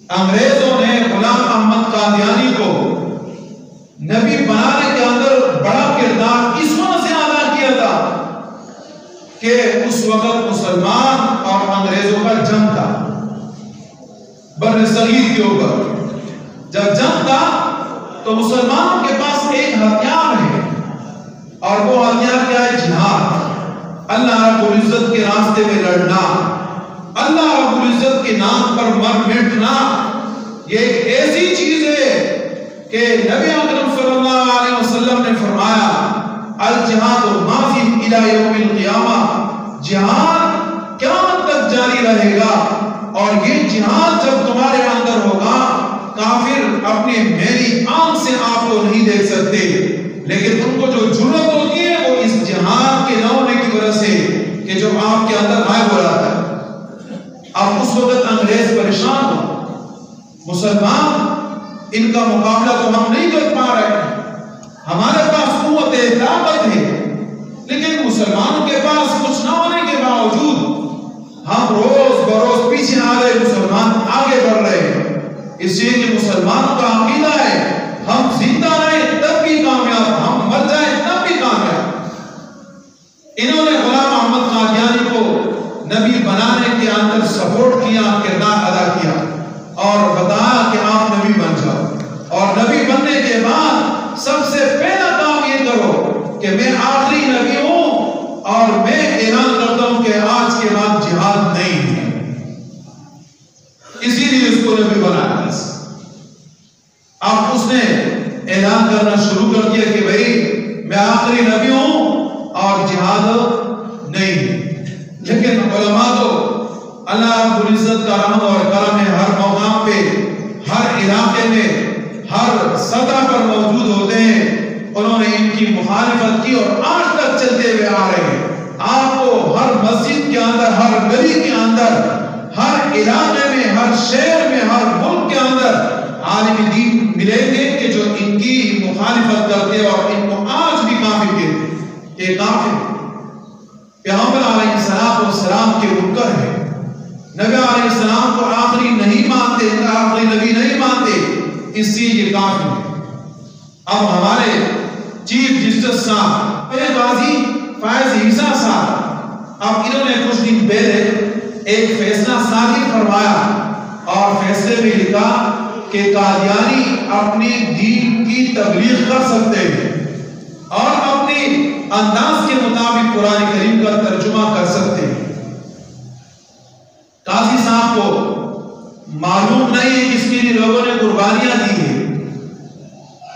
انگریزوں نے غلام احمد قادیانی کو نبی بنانے کے اندر بڑا کردار اس وجہ سے ادا کیا تھا کہ اس وقت مسلمان اور انگریزوں کا جنگ تھا بر صغیر کے اوپر. جب جنگ تھا تو مسلمانوں کے پاس ایک ہتھیار ہے اور وہ ہتھیار کیا ہے؟ جہاد. اللہ رب العزت کے راستے میں لڑنا، اللہ رب العزت کے نام پر مر مٹنا، یہ ایک ایسی چیز ہے کہ نبی اکرم صلی اللہ علیہ وسلم نے فرمایا الجہاد ماضی الی یوم القیامہ، جہاد قیامت تک جاری رہے گا. اور یہ جہاد جب تمہارے اندر ہوگا، کافر اپنے میری آنکھ سے آپ کو نہیں دیکھ سکتے، لیکن ان کو جو جرأت ہوتی ہے وہ اس جہاد کے نہ ہونے کی وجہ سے کہ جو آپ کے اندر غائب ہو رہا ہے. اب اس وقت انگریز پریشان ہو، مسلمان ان کا مقابلہ تو ہم نہیں کر پا رہے، ہمارے پاس قوت طاقت ہے، لیکن مسلمانوں کے پاس کچھ نہ ہونے کے باوجود ہم روز بروز پیچھے آ رہے، مسلمان آگے بڑھ رہے ہیں. اس لیے کہ مسلمانوں کا عقیدہ ہے ہم زندہ رہیں تب بھی کامیاب، ہم مر جائیں تب بھی کامیاب. انہوں نے غلام احمد قادیانی کو نبی بنانے کے اندر سپورٹ کیا، کردار ادا کیا اور بتایا کہ آپ نبی بن جاؤ. اور نبی بننے کے بعد سب سے پہلا کام یہ کرو کہ میں آخری نبی ہوں اور میں اعلان کرتا ہوں کہ آج کے بعد جہاد نہیں ہے. اسی لیے اس کو نبی بنایا. اب اس نے اعلان کرنا شروع کر دیا کہ بھئی میں آخری نبی ہوں اور جہاد نہیں ہے. لیکن علماء تو اللہ رب العزت کا رحم اور کرم ہے، ہر مقام پہ، ہر علاقے میں، ہر سطح پر موجود ہوتے ہیں. انہوں نے ان کی مخالفت کی اور آج تک چلتے ہوئے آ رہے ہیں. آپ کو ہر مسجد کے اندر، ہر گلی کے اندر، ہر علاقے میں، ہر شہر میں، ہر ملک کے اندر عالم دین ملیں گے کہ جو ان کی مخالفت کرتے اور ان کو آج بھی کافر کہتے کہ کافر پیغمبر علیہ السلام کے منکر ہے، نبی علیہ السلام کو آخری نہیں مانتے، آخری نبی نہیں مانتے، اس سے یہ کافر ہے. اب ہمارے چیف جسٹس صاحب قاضی فائز عیسیٰ صاحب، اب انہوں نے کچھ دن پہلے ایک فیصلہ صادر فرمایا اور فیصلے میں لکھا کہ قادیانی اپنی دین کی تبلیغ کر سکتے ہیں اور اپنی انداز کے مطابق قرآن کریم کا ترجمہ کر سکتے ہیں. قاضی صاحب کو معلوم نہیں ہے کس کے لیے لوگوں نے قربانیاں دی ہیں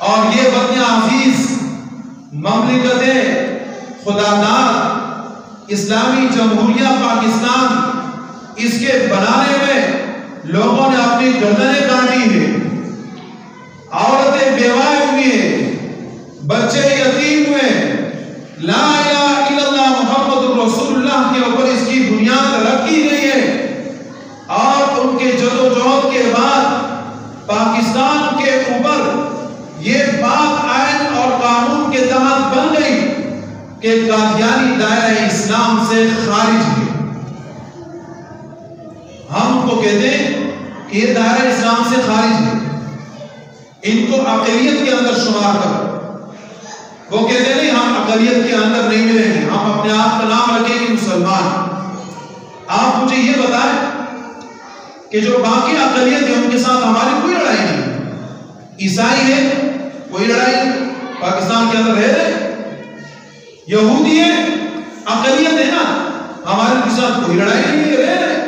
اور یہ وطن عزیز مملکت خداداد اسلامی جمہوریہ پاکستان، اس کے بنانے میں لوگوں نے اپنی گردنیں کاٹی ہیں، عورتیں بیوہ ہوئی ہیں، بچے یتیم ہوئے. لا الہ الا اللہ محمد رسول اللہ کے اوپر اس کی بنیاد رکھی گئی ہے اور ان کے جدوجہد کے بعد پاکستان کے اوپر یہ بات آئین اور قانون کے تحت بن گئی کہ قادیانی دائرہ اسلام سے خارج ہے. ہم کو کہتے ہیں کہ یہ دائرہ اسلام سے خارج ہے، ان کو اقلیت کے اندر شمار کرو. وہ کہتے نہیں ہم اقلیت کے اندر نہیں ملیں گے، ہم اپنے آپ کا نام رکھیں گے مسلمان. آپ مجھے یہ بتائیں کہ جو باقی اقلیت ہے ان کے ساتھ ہماری کوئی لڑائی نہیں. عیسائی ہے کوئی لڑائی نہیں، پاکستان کے اندر رہ رہے. یہودی ہے اقلیت ہے نا، ہمارے کے ساتھ کوئی لڑائی نہیں ہے، رہ رہے.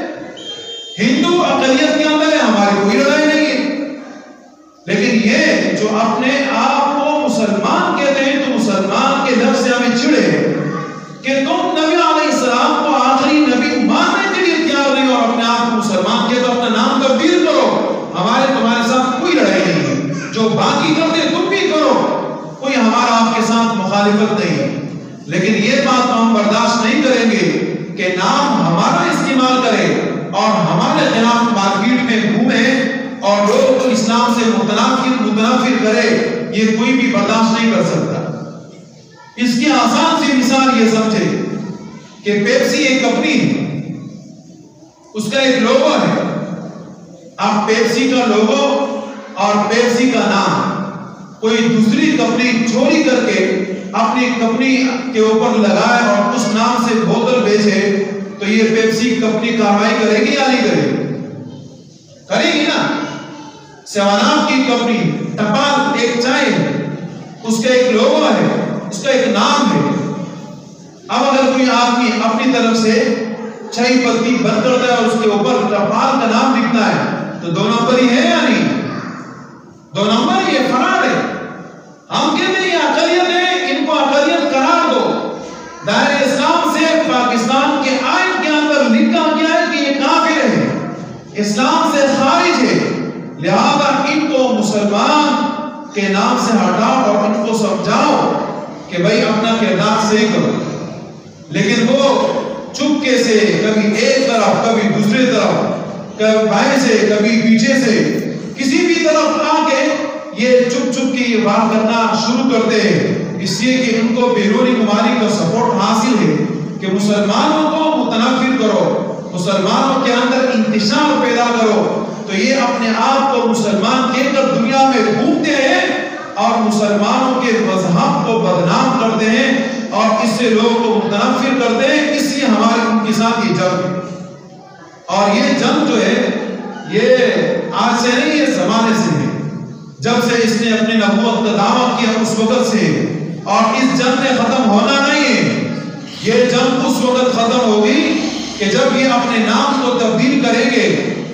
ہندو اقلیت کے اندر ہے، ہماری کوئی لڑائی نہیں ہے. لیکن یہ جو اپنے آپ کو مسلمان کہتے ہیں تو مسلمان کے لفظ سے ہمیں چڑے کہ تم نبی علیہ السلام کو آخری نبی ماننے کے لیے تیار نہیں اور اپنے آپ کو مسلمان کہتے، اپنا نام تبدیل کرو. ہمارے تمہارے ساتھ کوئی لڑائی نہیں ہے، جو باقی کرتے تم بھی کرو، کوئی ہمارا آپ کے ساتھ مخالفت نہیں ہے. لیکن یہ بات ہم برداشت نہیں کریں گے کہ نام ہمارا استعمال کرے اور ہمارے خلاف مارکیٹ میں گھومے اور لوگ کو اسلام سے متنافر کرے، یہ کوئی بھی برداشت نہیں کر سکتا. اس کی آسان سی مثال یہ سمجھے کہ پیپسی ایک کمپنی ہے، اس کا ایک لوگو ہے اب پیپسی کا لوگو اور پیپسی کا نام کوئی دوسری کمپنی چوری کر کے اپنی کمپنی کے اوپر لگائے اور اس نام سے بوتل بیچے تو یہ پیپسی کمپنی کارروائی کرے گی یا نہیں کرے گی؟ کرے گی نا۔ سیون اپ کی کمپنی ٹپال ایک چائے ہے، اس کا ایک لوگو ہے، اس کا ایک نام ہے۔ اب اگر کوئی آدمی اپنی طرف سے چھئی پتی بند کرتا ہے اور اس کے اوپر ٹپال کا نام لکھتا ہے تو 2 نمبر ہی ہے یا نہیں؟ 2 نمبر یہ فراڈ ہے۔ ہم کہتے ہیں یہ اقلیت ہے، ان کو اقلیت قرار دو۔ دائرہ اسلام سے پاکستان کے آئین کے اندر لکھا گیا ہے کہ یہ کافر ہے، اسلام سے خارج ہے، لہذا ان کو مسلمان کے نام سے ہٹاؤ اور ان کو سمجھاؤ کہ بھائی اپنا کردار صحیح کرو۔ لیکن وہ چپکے سے کبھی ایک طرف کبھی دوسرے طرف، کبھی بائیں سے کبھی پیچھے سے، کسی بھی طرف آ کے یہ چپ چپ کی یہ بات کرنا شروع کرتے ہیں، اس لیے کہ ان کو بیرونی ممالک کا سپورٹ حاصل ہے کہ مسلمانوں کو متنفر کرو، مسلمانوں کے اندر انتشار پیدا کرو، تو یہ اپنے آپ کو مسلمان کہہ کر دنیا میں گھومتے ہیں اور مسلمانوں کے مذہب کو بدنام کرتے ہیں اور اس سے لوگوں کو متنفر کرتے ہیں۔ اس لیے ہماری ان کے ساتھ یہ جنگ ہے، اور یہ جنگ جو ہے یہ آج سے نہیں، یہ زمانے سے ہے، جب سے اس نے اپنی نبوت کا دعویٰ کیا اس وقت سے، اور اس جنگ نے ختم ہونا نہیں ہے۔ یہ جنگ اس وقت ختم ہوگی کہ جب یہ اپنے نام کو تبدیل کریں گے،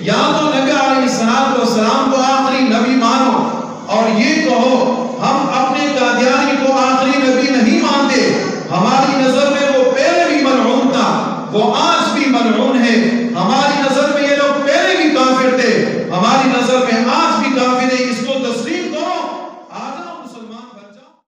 یا تو نبی علیہ السلام کو آخری نبی مانو اور یہ کہو ہم اپنے قادیانی کو آخری نبی نہیں مانتے، ہماری نظر میں وہ پہلے بھی ملعون تھا، وہ آج بھی ملعون ہے، ہماری نظر میں یہ لوگ پہلے بھی کافر تھے، ہماری نظر میں